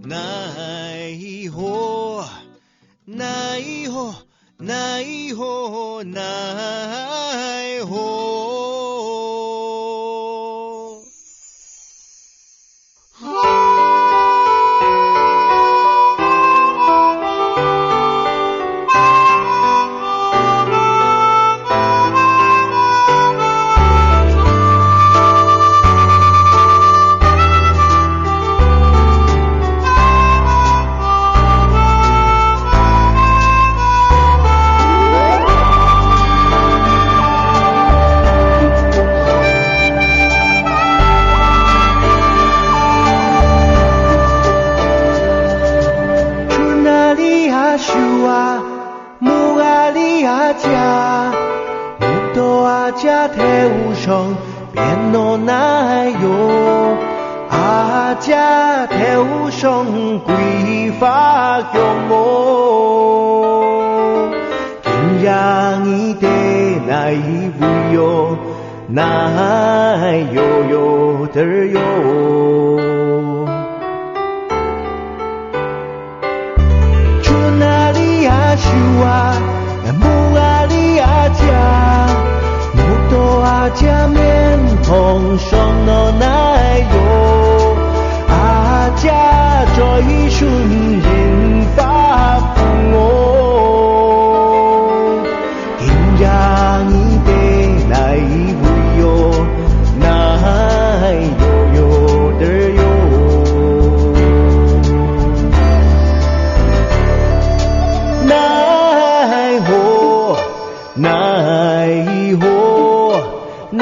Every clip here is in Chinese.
ないほないほないほないほ家手上变落奈哟，阿家手上归发向我，今让你的奈不哟，奈哟哟的哟。去哪里呀？去啊，木阿里呀家。阿家面红上了奈哟，阿家追寻人发福哦，今让你的奈不哟，奈哟哟的哟，奈何奈何。奈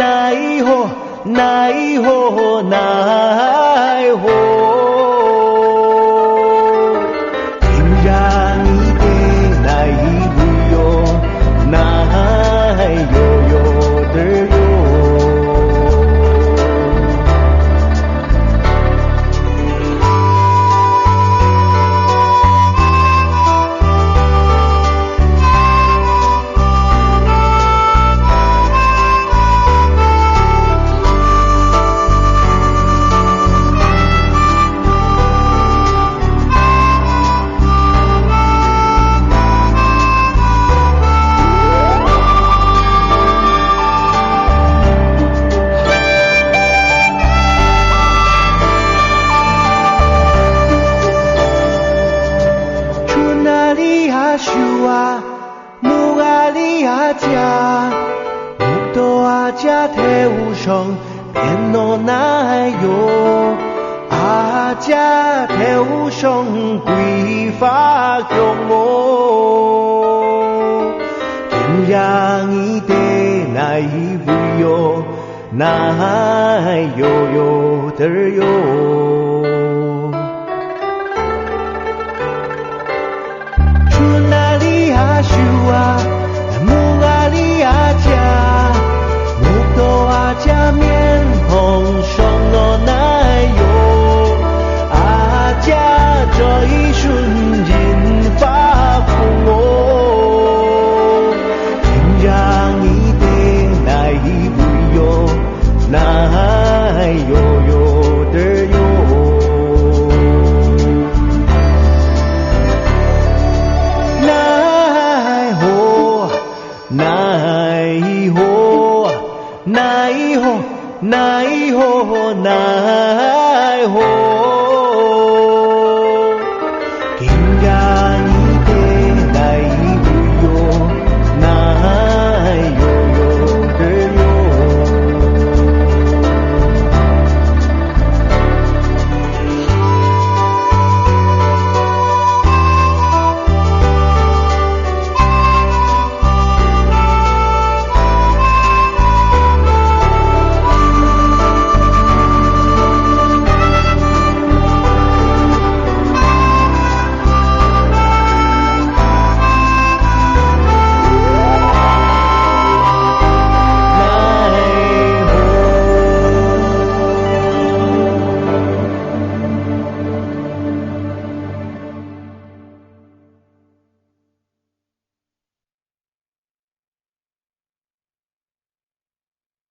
何奈何奈何，竟然你的奈不哟，奈哟哟的哟。家头上变落奈哟，阿家头上归发向我，今让你的奈不哟，奈哟哟的哟。